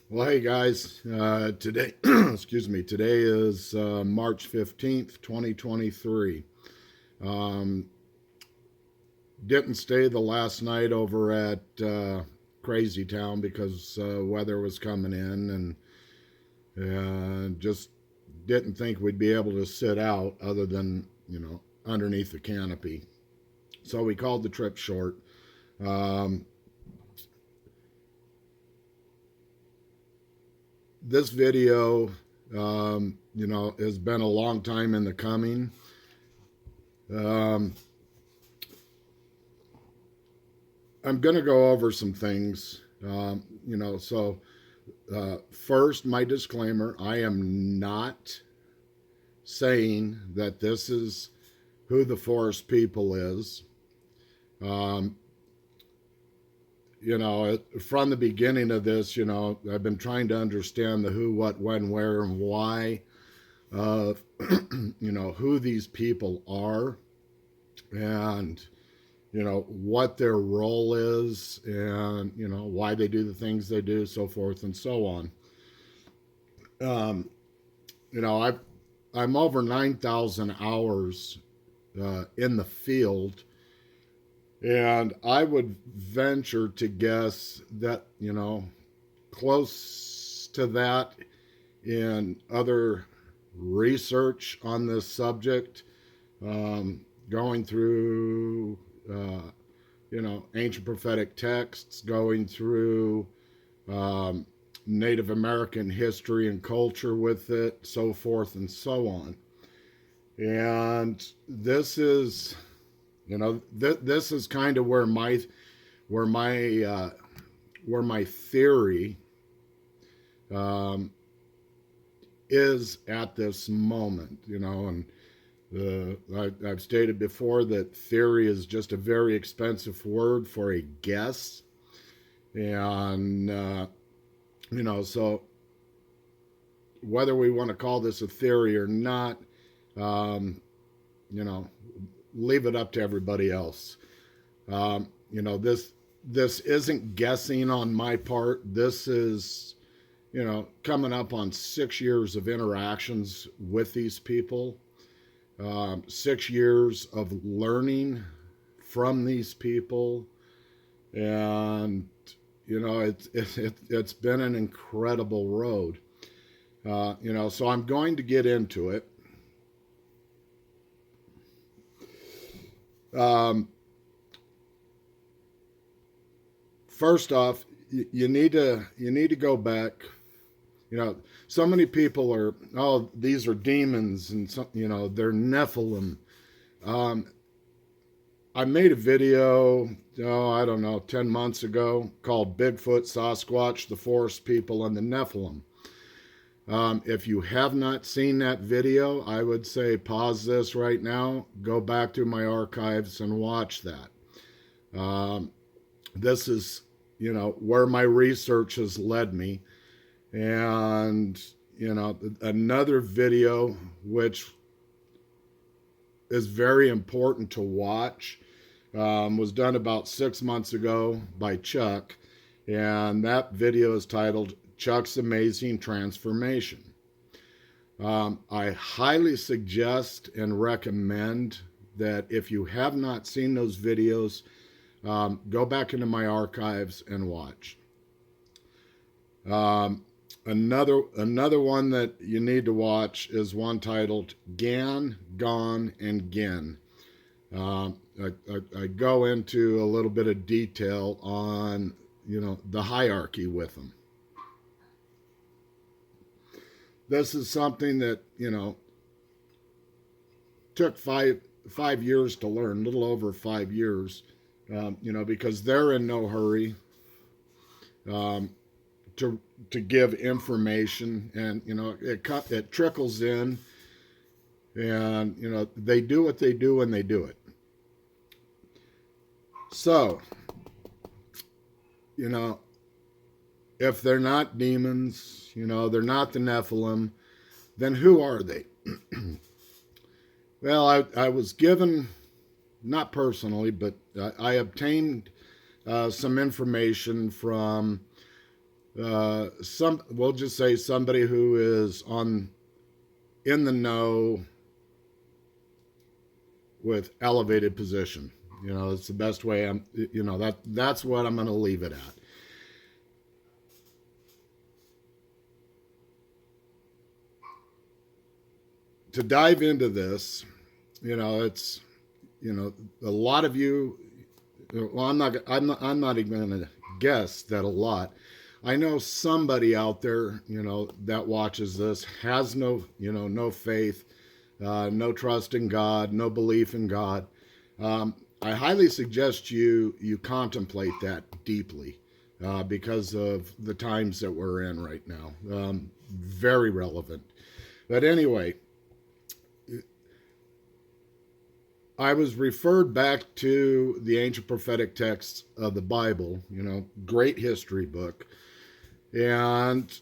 Well, hey guys, today, excuse me, today is March 15th, 2023. Um, didn't stay the last night over at Crazy Town because weather was coming in and just didn't think we'd be able to sit out other than, underneath the canopy. So we called the trip short. Um, this video, has been a long time in the coming. Um, I'm going to go over some things. First, my disclaimer: I am not saying that this is who the forest people is. Um, from the beginning of this, I've been trying to understand the who, what, when, where, and why of, who these people are and, what their role is and, why they do the things they do, so forth and so on. Um, you know, I've, I'm over 9,000 hours in the field, and I would venture to guess that, close to that in other research on this subject, going through, ancient prophetic texts, going through um, Native American history and culture with it, so forth and so on. And this is, this is kind of where my where my theory um, is at this moment, and I've stated before that theory is just a very expensive word for a guess, and so whether we want to call this a theory or not, um, you know, leave it up to everybody else. This isn't guessing on my part. This is, coming up on 6 years of interactions with these people, 6 years of learning from these people, and it's been an incredible road. So I'm going to get into it. Um, First off, you need to go back. So many people are, oh, these are demons, and they're Nephilim. Um, I made a video, oh, I don't know, 10 months ago called Bigfoot, Sasquatch, the Forest People, and the Nephilim. If you have not seen that video, I would say pause this right now, go back to my archives and watch that. This is, where my research has led me. And, another video which is very important to watch was done about 6 months ago by Chuck. And that video is titled Chuck's Amazing Transformation. I highly suggest and recommend that if you have not seen those videos, go back into my archives and watch. Another one that you need to watch is one titled Gan, Gone, and Gin. I go into a little bit of detail on the hierarchy with them. This is something that took five years to learn, a little over 5 years. Because they're in no hurry um, to give information, and it trickles in, and they do what they do when they do it. So if they're not demons, they're not the Nephilim, then who are they? Well, I was given, not personally, but I obtained some information from we'll just say somebody who is in the know with elevated position. It's the best way. That's what I'm going to leave it at. To dive into this, it's a lot of you. Well, I'm not even going to guess that a lot. I know somebody out there, that watches this has no faith, no trust in God, no belief in God. I highly suggest you contemplate that deeply, because of the times that we're in right now. Very relevant. But anyway, I was referred back to the ancient prophetic texts of the Bible, great history book. And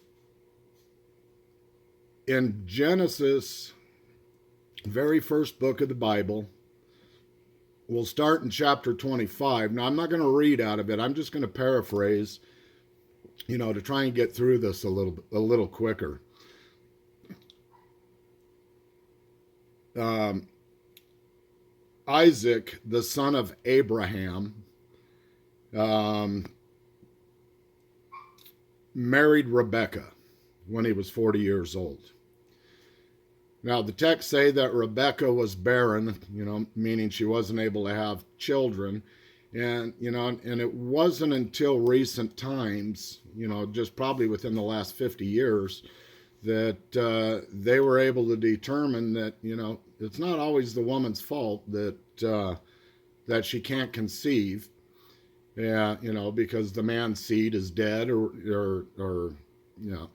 in Genesis, very first book of the Bible, we'll start in chapter 25. Now, I'm not going to read out of it. I'm just going to paraphrase, to try and get through this a little quicker. Isaac, the son of Abraham, married Rebekah when he was 40 years old. Now, the texts say that Rebekah was barren, meaning she wasn't able to have children. And it wasn't until recent times, just probably within the last 50 years, that they were able to determine that, it's not always the woman's fault that she can't conceive. Yeah, because the man's seed is dead or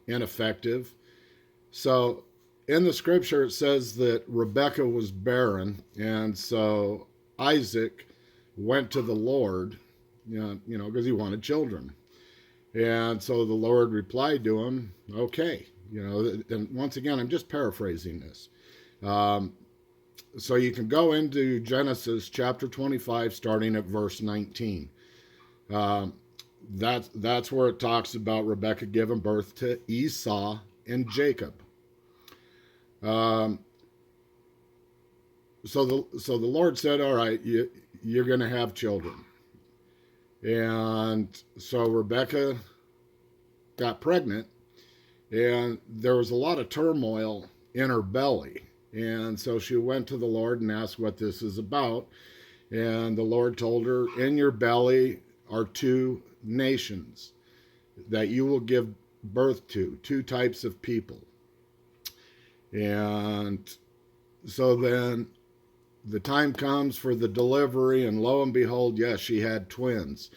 ineffective. So in the scripture it says that Rebekah was barren, and so Isaac went to the Lord, because he wanted children. And so the Lord replied to him, okay. And once again, I'm just paraphrasing this. So you can go into Genesis chapter 25, starting at verse 19. That's where it talks about Rebekah giving birth to Esau and Jacob. So the Lord said, all right, you're going to have children. And so Rebekah got pregnant, and there was a lot of turmoil in her belly. And so she went to the Lord and asked what this is about. And the Lord told her, in your belly are two nations that you will give birth to, two types of people. And so then the time comes for the delivery, and lo and behold, yes, she had twins.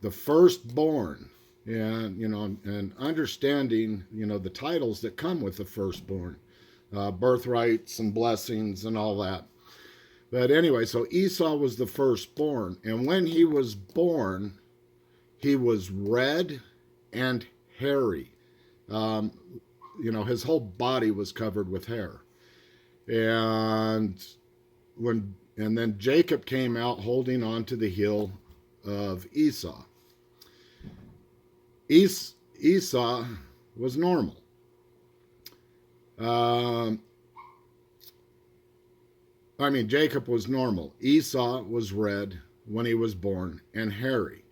The firstborn, and understanding, the titles that come with the firstborn, birthrights and blessings and all that. But anyway, so Esau was the firstborn, and when he was born, he was red and hairy. His whole body was covered with hair. And then Jacob came out holding on to the heel of Esau. Esau was normal. Jacob was normal. Esau was red when he was born and hairy.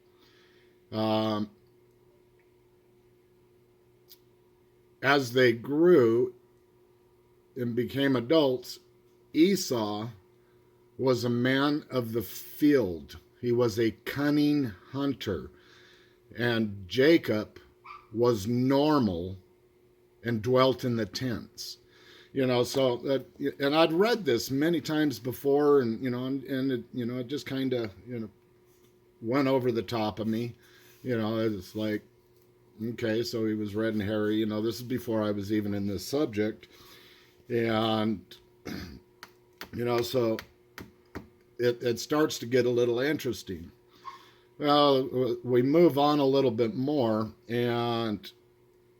As they grew and became adults, Esau was a man of the field. He was a cunning hunter. And Jacob was normal and dwelt in the tents. And I'd read this many times before, and it just kind of went over the top of me. It's like, okay, so he was red and hairy. This is before I was even in this subject, and so it starts to get a little interesting. Well, we move on a little bit more, and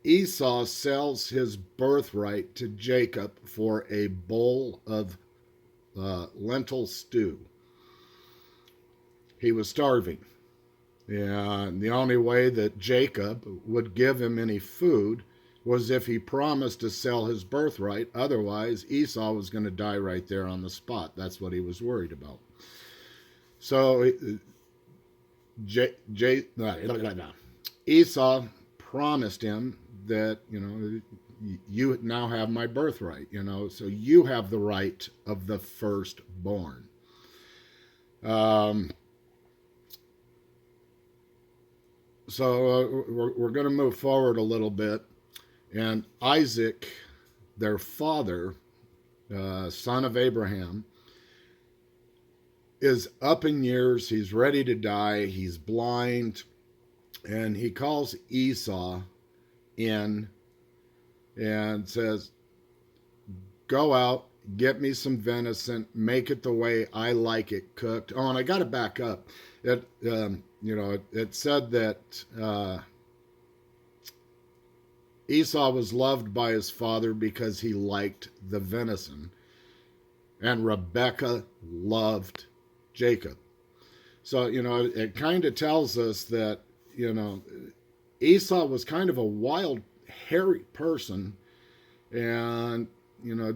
Esau sells his birthright to Jacob for a bowl of lentil stew. He was starving, And the only way that Jacob would give him any food was if he promised to sell his birthright. Otherwise, Esau was going to die right there on the spot. That's what he was worried about. So Esau promised him that, you now have my birthright, so you have the right of the firstborn. Um, so we're going to move forward a little bit. And Isaac, their father, son of Abraham, is up in years. He's ready to die. He's blind. And he calls Esau in and says, go out, get me some venison, make it the way I like it cooked. Oh, and I got to back up. It said that Esau was loved by his father because he liked the venison, and Rebekah loved Jacob. So, it kind of tells us that, Esau was kind of a wild, hairy person. And,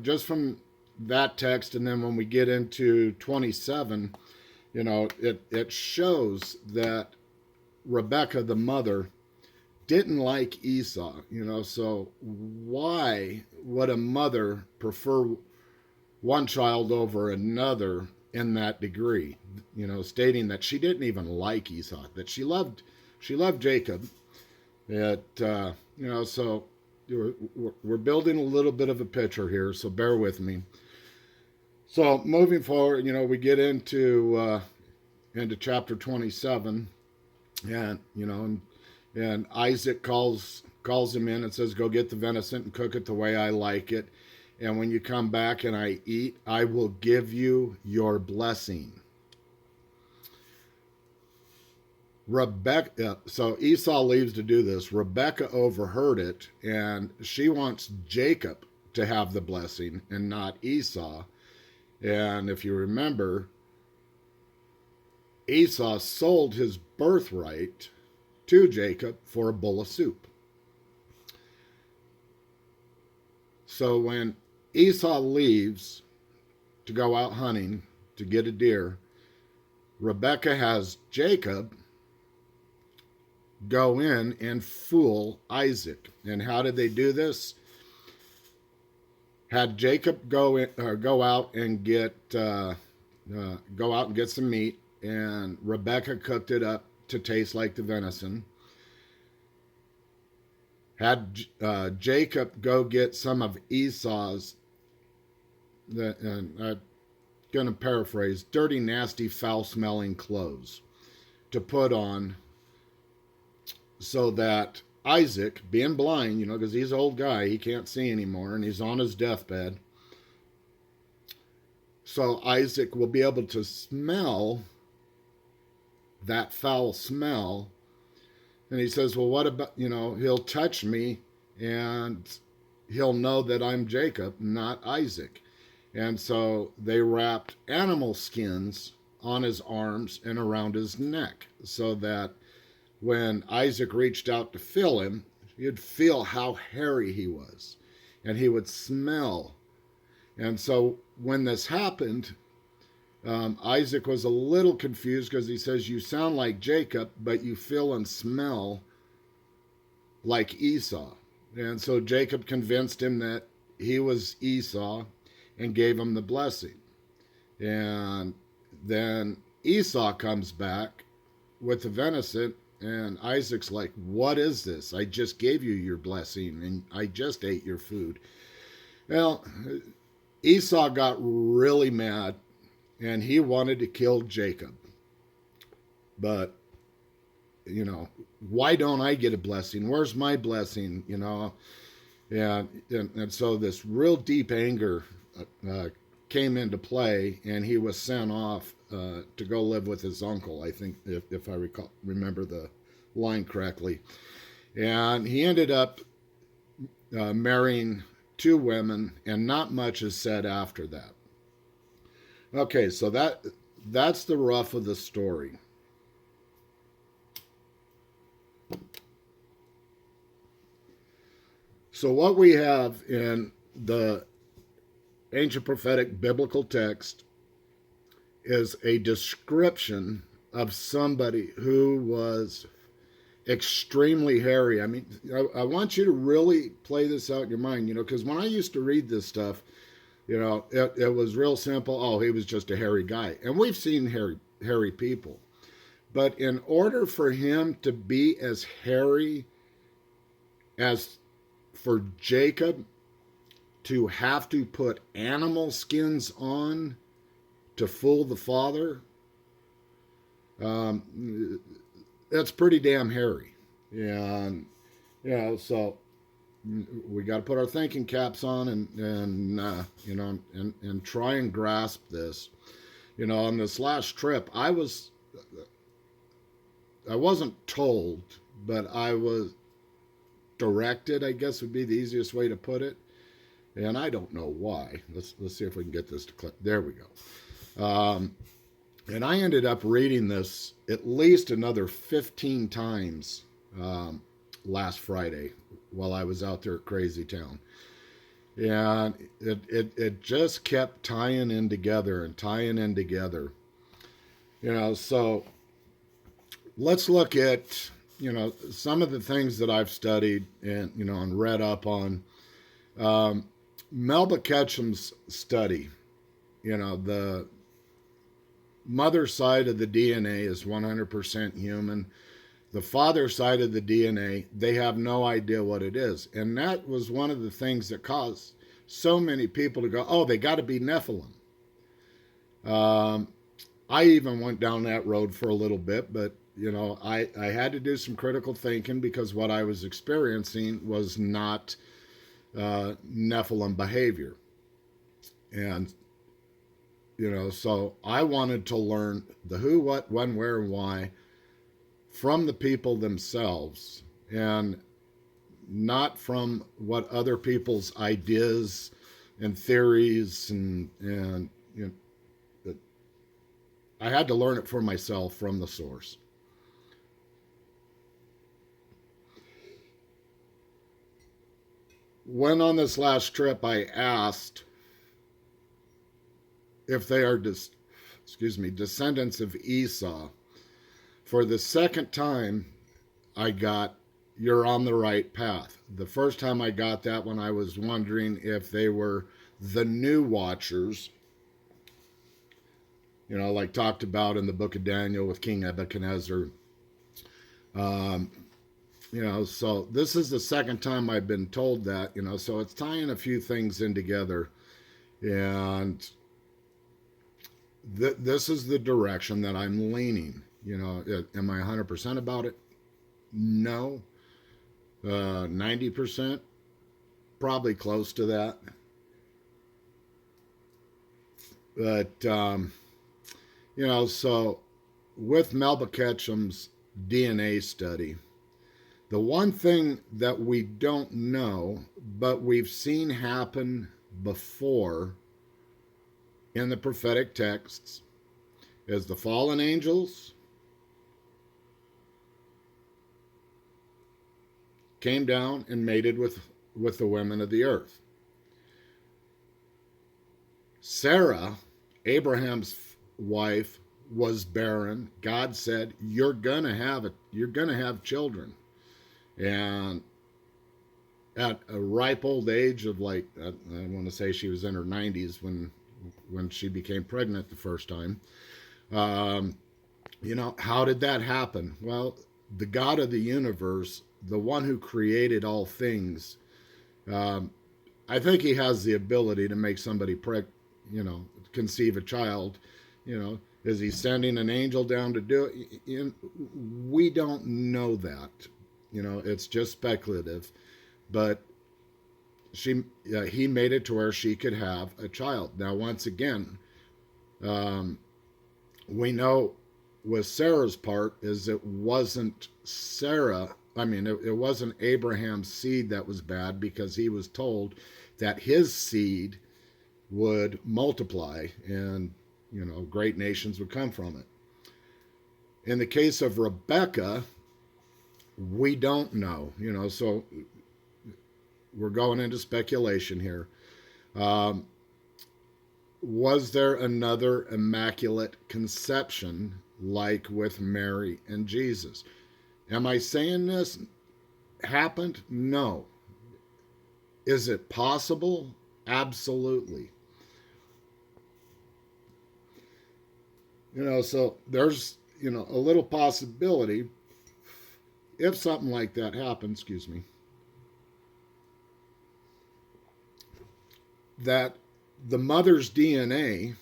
just from that text, and then when we get into 27, it shows that Rebekah, the mother, didn't like Esau, so why would a mother prefer one child over another in that degree? Stating that she didn't even like Esau, that she loved Jacob. So we're building a little bit of a picture here, so bear with me. So moving forward, we get into chapter 27, and and Isaac calls him in and says, go get the venison and cook it the way I like it. And when you come back and I eat, I will give you your blessing. So Esau leaves to do this. Rebekah overheard it, and she wants Jacob to have the blessing and not Esau. And if you remember, Esau sold his birthright to Jacob for a bowl of soup. So when Esau leaves to go out hunting to get a deer, Rebekah has Jacob go in and fool Isaac. And how did they do this? Had Jacob go out and get some meat, and Rebekah cooked it up to taste like the venison. Had Jacob go get some of Esau's, and I'm going to paraphrase, dirty, nasty, foul-smelling clothes to put on, so that Isaac, being blind, because he's an old guy, he can't see anymore, and he's on his deathbed, so Isaac will be able to smell that foul smell. And he says, well, what about, he'll touch me and he'll know that I'm Jacob, not Isaac. And so they wrapped animal skins on his arms and around his neck, so that when Isaac reached out to feel him, you'd feel how hairy he was, and he would smell. And so when this happened, Isaac was a little confused, because he says, you sound like Jacob, but you feel and smell like Esau. And so Jacob convinced him that he was Esau and gave him the blessing. And then Esau comes back with the venison, and Isaac's like, what is this? I just gave you your blessing, and I just ate your food. Well, Esau got really mad, and he wanted to kill Jacob. But, why don't I get a blessing? Where's my blessing? And so this real deep anger came into play, and he was sent off to go live with his uncle, I think, if I remember the line correctly. And he ended up marrying 2 women, and not much is said after that. Okay, so that's the rough of the story. So what we have in the ancient prophetic biblical text is a description of somebody who was extremely hairy. I mean, I want you to really play this out in your mind, because when I used to read this stuff, it was real simple. Oh, he was just a hairy guy. And we've seen hairy people. But in order for him to be as hairy as for Jacob to have to put animal skins on to fool the father, that's pretty damn hairy. And, so we got to put our thinking caps on and try and grasp this. On this last trip, I wasn't told, but I was directed, I guess would be the easiest way to put it. And I don't know why. Let's see if we can get this to click. There we go. And I ended up reading this at least another 15 times last Friday while I was out there at Crazy Town. And it just kept tying in together and tying in together. So let's look at, some of the things that I've studied and read up on. Melba Ketchum's study, the mother side of the DNA is 100% human. The father side of the DNA, they have no idea what it is. And that was one of the things that caused so many people to go, oh, they got to be Nephilim. I even went down that road for a little bit, but, I had to do some critical thinking because what I was experiencing was not Nephilim behavior. And, so I wanted to learn the who, what, when, where, and why from the people themselves and not from what other people's ideas and theories and I had to learn it for myself from the source. When on this last trip I asked if they are descendants of Esau, for the second time I got, you're on the right path. The first time I got that when I was wondering if they were the new watchers, like talked about in the book of Daniel with King Nebuchadnezzar. So this is the second time I've been told that, so it's tying a few things in together. And this is the direction that I'm leaning. Am I 100% about it? No. 90%? Probably close to that. But, so with Melba Ketchum's DNA study, the one thing that we don't know, but we've seen happen before in the prophetic texts, is the fallen angels came down and mated with the women of the earth. Sarah, Abraham's wife, was barren. God said, you're gonna have children. And at a ripe old age of I want to say she was in her 90s when she became pregnant the first time. How did that happen? Well, the God of the universe, the one who created all things, I think he has the ability to make somebody conceive a child. Is he sending an angel down to do it? We don't know that. It's just speculative. But he made it to where she could have a child. Now, once again, we know with Sarah's part is it wasn't Sarah. I mean, it wasn't Abraham's seed that was bad, because he was told that his seed would multiply and, great nations would come from it. In the case of Rebecca, we don't know, so we're going into speculation here. Um, was there another immaculate conception like with Mary and Jesus? Am I saying this happened? No. Is it possible? Absolutely. So there's, a little possibility if something like that happens, excuse me, that the mother's DNA,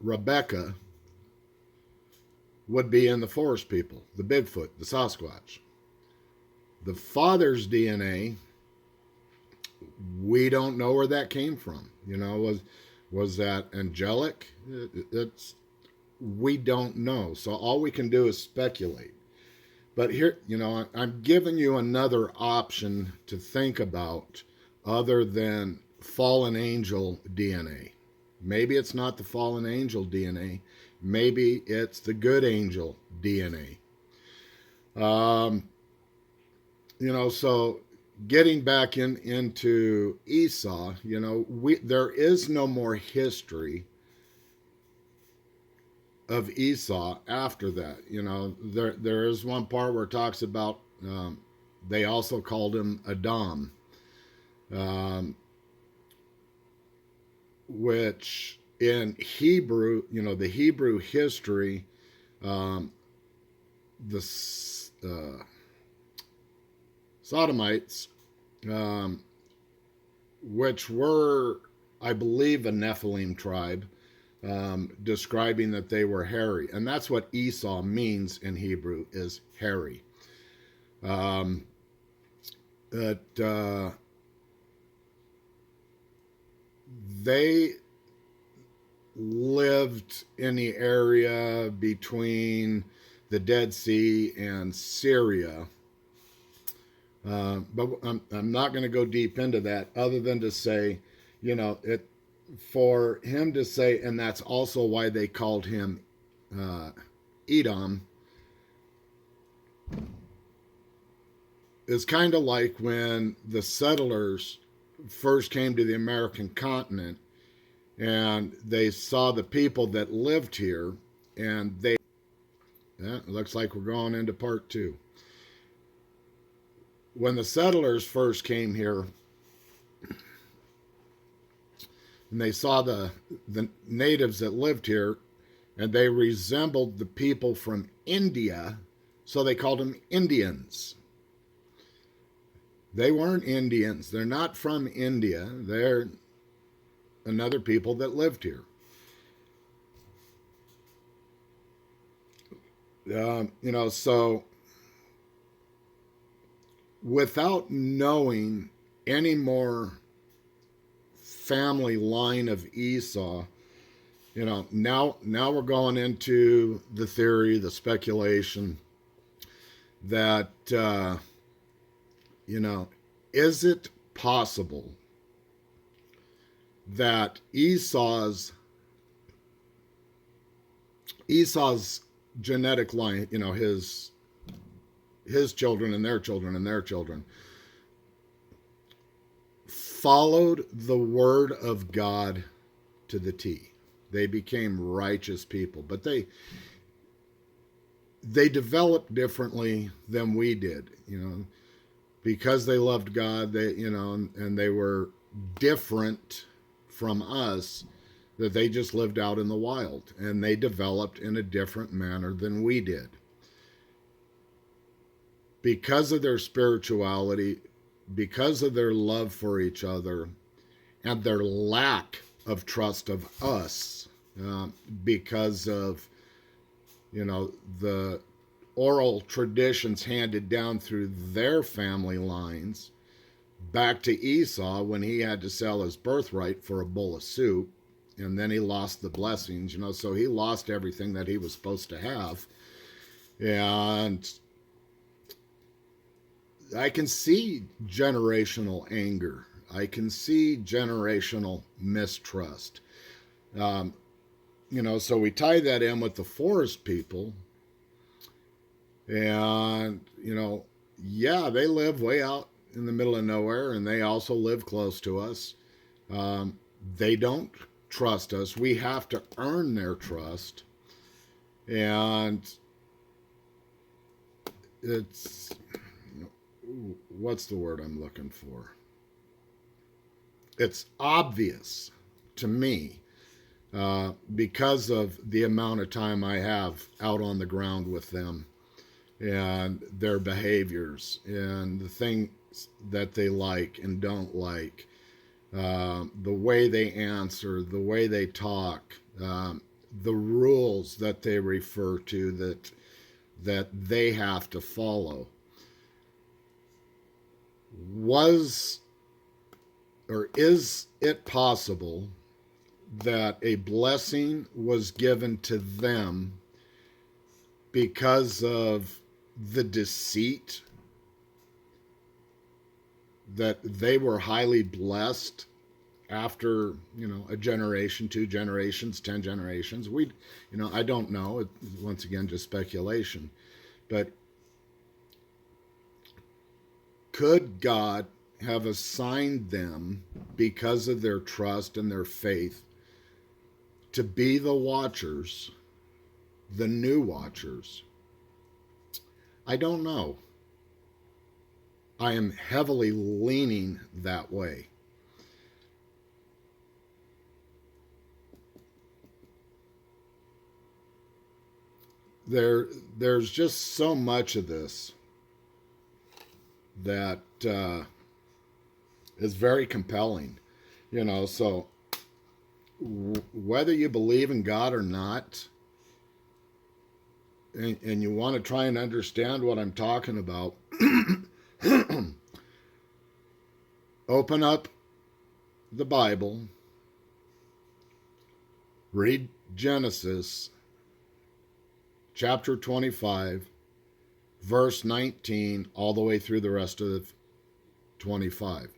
Rebecca, would be in the forest people, the Bigfoot, the Sasquatch. The father's DNA, we don't know where that came from. Was that angelic? We don't know. So all we can do is speculate. But here, I'm giving you another option to think about other than fallen angel DNA. Maybe it's not the fallen angel DNA. Maybe it's the good angel DNA. So getting back into Esau, there is no more history of Esau after that. There is one part where it talks about they also called him Adam, which in Hebrew, the Hebrew history, the Sodomites, which were, I believe, a Nephilim tribe, describing that they were hairy. And that's what Esau means in Hebrew, is hairy. They lived in the area between the Dead Sea and Syria. But I'm not going to go deep into that other than to say, for him to say, and that's also why they called him Edom, is kind of like when the settlers first came to the American continent and they saw the people that lived here, and it looks like we're going into part 2. When the settlers first came here and they saw the natives that lived here, and they resembled the people from India, so they called them Indians. They weren't Indians. They're not from India. They're another people that lived here. So without knowing any more family line of Esau, now we're going into the theory, the speculation that, is it possible that Esau's genetic line, his children and their children and their children, followed the word of God to the T. They became righteous people, but they developed differently than we did, because they loved God, and they were different from us, that they just lived out in the wild, and they developed in a different manner than we did. Because of their spirituality, because of their love for each other, and their lack of trust of us, because of, the oral traditions handed down through their family lines, back to Esau when he had to sell his birthright for a bowl of soup, and then he lost the blessings, so he lost everything that he was supposed to have. And I can see generational anger. I can see generational mistrust. So we tie that in with the forest people. And, they live way out in the middle of nowhere, and they also live close to us. They don't trust us. We have to earn their trust. And it's, what's the word I'm looking for? It's obvious to me because of the amount of time I have out on the ground with them and their behaviors and the things that they like and don't like, the way they answer, the way they talk, the rules that they refer to that they have to follow. Was or is it possible that a blessing was given to them because of the deceit that they were highly blessed after, a generation, 2 generations, 10 generations? I don't know. It's once again just speculation. But could God have assigned them, because of their trust and their faith, to be the watchers, the new watchers? I don't know. I am heavily leaning that way. There's just so much of this that is very compelling, so whether you believe in God or not, and you want to try and understand what I'm talking about, open up the Bible, read Genesis chapter 25, verse 19, all the way through the rest of 25.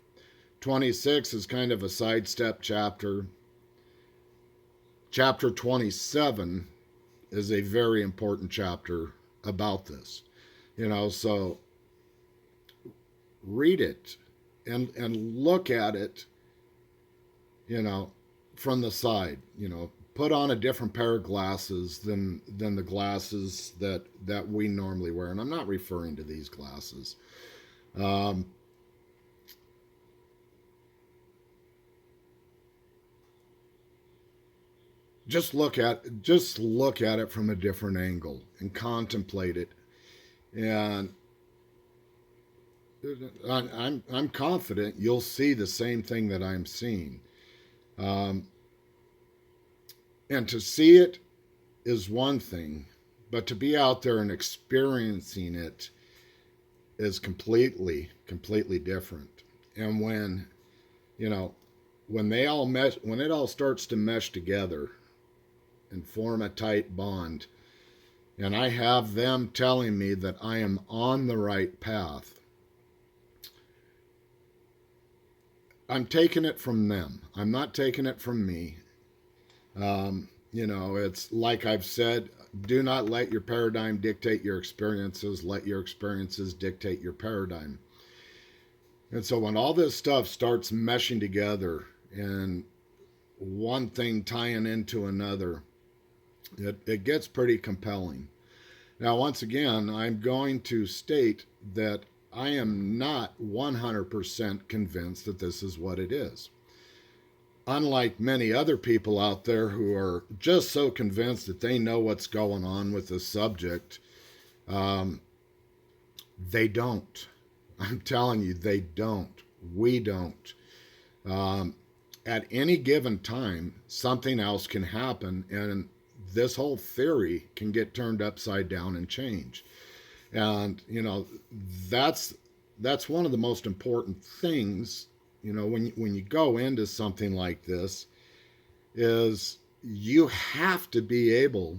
26 is kind of a sidestep chapter. Chapter 27 is a very important chapter about this. So read it and look at it, from the side, put on a different pair of glasses than the glasses that we normally wear. And I'm not referring to these glasses. Just look at it from a different angle and contemplate it. And I'm confident you'll see the same thing that I'm seeing. And to see it is one thing, but to be out there and experiencing it is completely different. And when it all starts to mesh together and form a tight bond, and I have them telling me that I am on the right path, I'm taking it from them. I'm not taking it from me. It's like I've said, do not let your paradigm dictate your experiences. Let your experiences dictate your paradigm. And so when all this stuff starts meshing together and one thing tying into another, it gets pretty compelling. Now, once again, I'm going to state that I am not 100% convinced that this is what it is. Unlike many other people out there who are just so convinced that they know what's going on with the subject, they don't. I'm telling you, they don't. We don't. At any given time, something else can happen, and this whole theory can get turned upside down and change. And that's one of the most important things, when you go into something like this, is you have to be able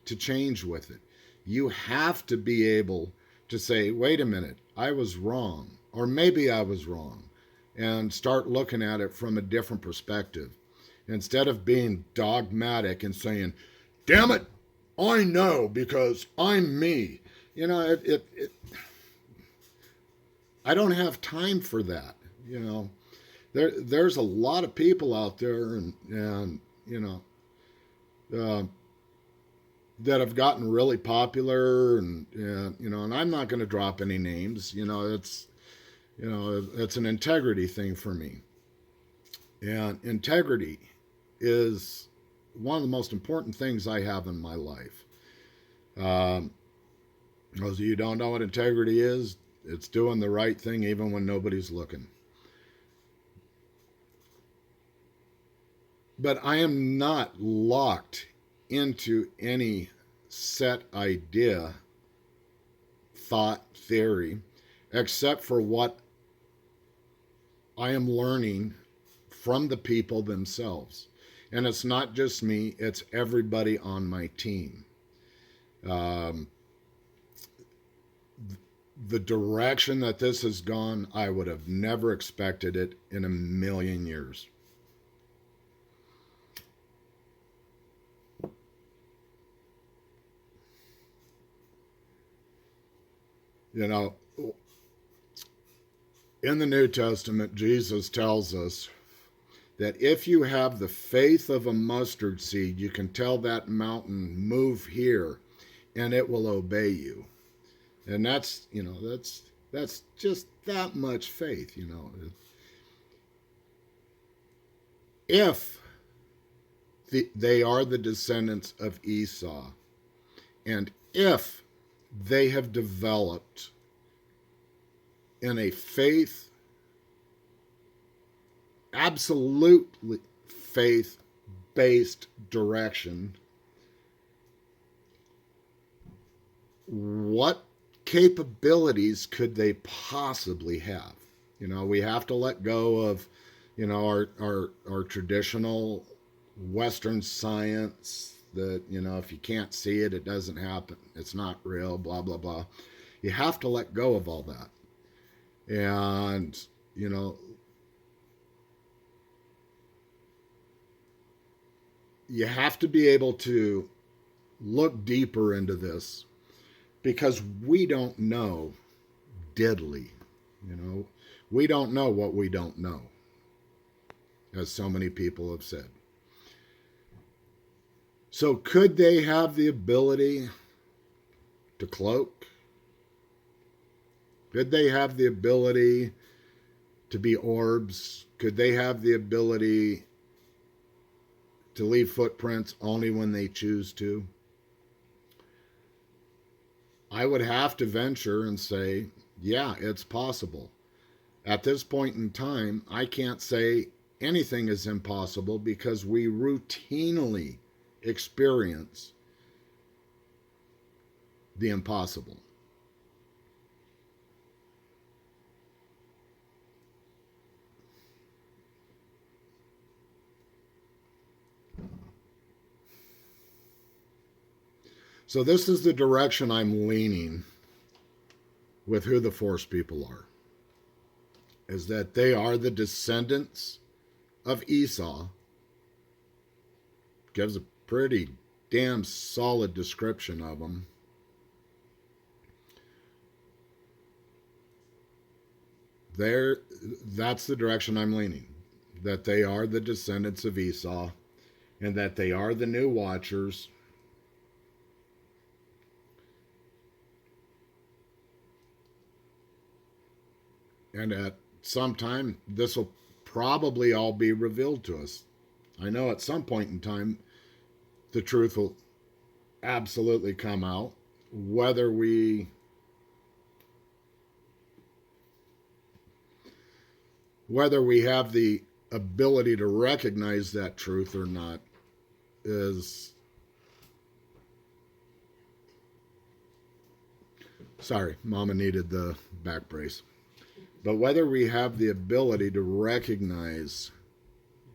to change with it. You have to be able to say, wait a minute, I was wrong, or maybe I was wrong, and start looking at it from a different perspective, instead of being dogmatic and saying, damn it, I know because I'm me. I don't have time for that. You know, there's a lot of people out there, and you know, uh, that have gotten really popular, and you know, and I'm not going to drop any names. It's an integrity thing for me, and integrity is one of the most important things I have in my life. Um, those of you who don't know what integrity is, it's doing the right thing even when nobody's looking. But I am not locked into any set idea, thought, theory, except for what I am learning from the people themselves. And it's not just me, it's everybody on my team. Um, the direction that this has gone, I would have never expected it in a million years. You know, in the New Testament, Jesus tells us that if you have the faith of a mustard seed, you can tell that mountain, move here, and it will obey you. And that's just that much faith. If they are the descendants of Esau, and if they have developed in a faith, absolutely faith based direction, what capabilities could they possibly have? We have to let go of, our traditional Western science that, if you can't see it, it doesn't happen. It's not real, blah, blah, blah. You have to let go of all that. And, you know, you have to be able to look deeper into this because we don't know diddly. We don't know what we don't know, as so many people have said. So, could they have the ability to cloak? Could they have the ability to be orbs? Could they have the ability to leave footprints only when they choose to? I would have to venture and say, yeah, it's possible. At this point in time, I can't say anything is impossible because we routinely experience the impossible. So this is the direction I'm leaning with who the Force people are. Is that they are the descendants of Esau. Gives a pretty damn solid description of them. That's the direction I'm leaning. That they are the descendants of Esau and that they are the new watchers. And at some time, this will probably all be revealed to us. I know at some point in time, the truth will absolutely come out, whether we have the ability to recognize that truth or not is, sorry, mama needed the back brace. But whether we have the ability to recognize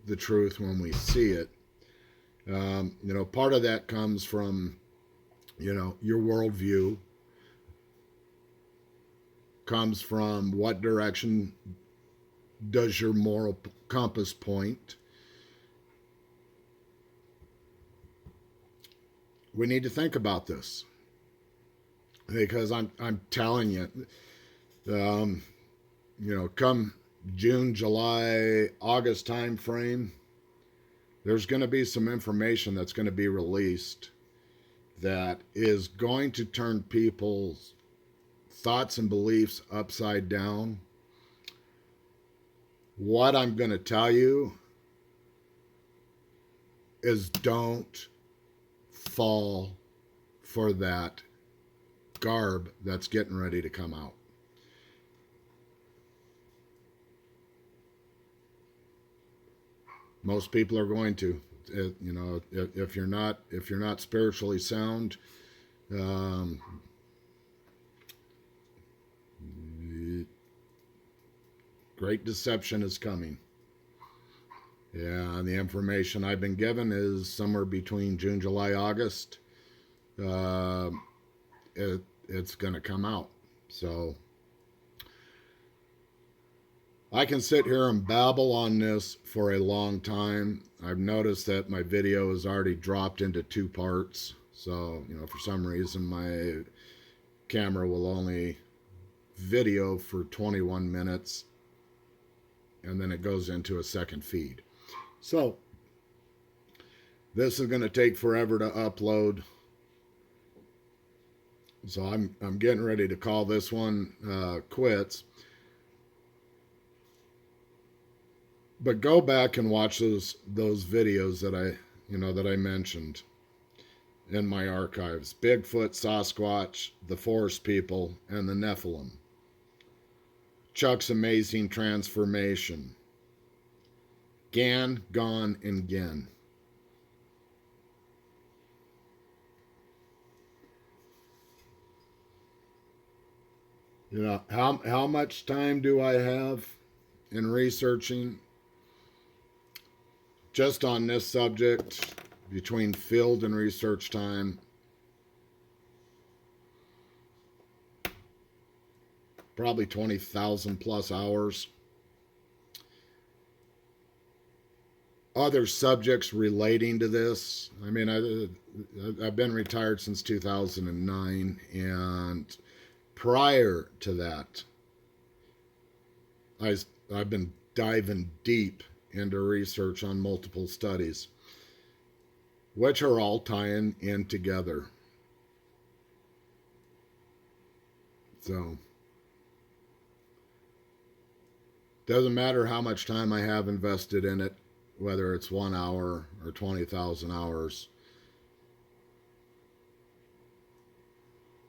the truth when we see it, part of that comes from, your worldview, comes from what direction does your moral compass point. We need to think about this because I'm telling you, come June, July, August time frame, there's going to be some information that's going to be released that is going to turn people's thoughts and beliefs upside down. What I'm going to tell you is don't fall for that garb that's getting ready to come out. Most people are going to. If you're not spiritually sound, um, great deception is coming. Yeah, and the information I've been given is somewhere between June, July, August. Uh, it's going to come out. So I can sit here and babble on this for a long time. I've noticed that my video is already dropped into 2 parts. So, for some reason my camera will only video for 21 minutes and then it goes into a second feed. So, this is going to take forever to upload. So I'm getting ready to call this one quits. But go back and watch those videos that I mentioned in my archives. Bigfoot, Sasquatch, the Forest People, and the Nephilim. Chuck's Amazing Transformation. Gan, Gone, and Gin. How much time do I have in researching just on this subject between field and research time? Probably 20,000 plus hours. Other subjects relating to this. I mean, I've been retired since 2009, and prior to that, I've been diving deep into research on multiple studies, which are all tying in together. So, doesn't matter how much time I have invested in it, whether it's 1 hour or 20,000 hours.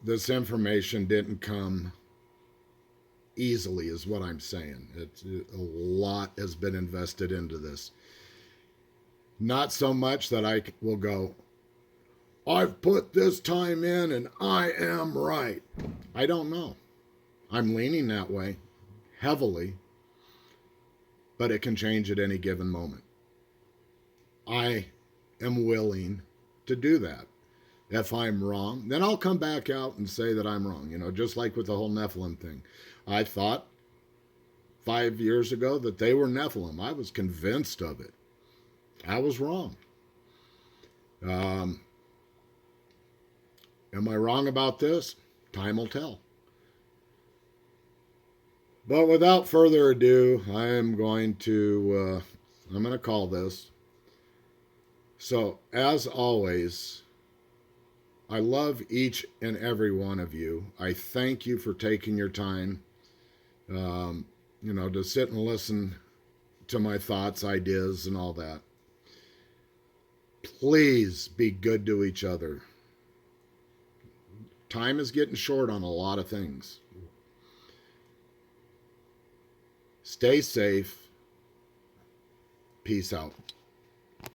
This information didn't come easily, is what I'm saying. A lot has been invested into this. Not so much that I will go, I've put this time in and I am right. I don't know. I'm leaning that way heavily, but it can change at any given moment. I am willing to do that. If I'm wrong, then I'll come back out and say that I'm wrong. Just like with the whole Nephilim thing. I thought 5 years ago that they were Nephilim. I was convinced of it. I was wrong. Am I wrong about this? Time will tell. But without further ado, I'm going to call this. So, as always, I love each and every one of you. I thank you for taking your time, to sit and listen to my thoughts, ideas, and all that. Please be good to each other. Time is getting short on a lot of things. Stay safe. Peace out.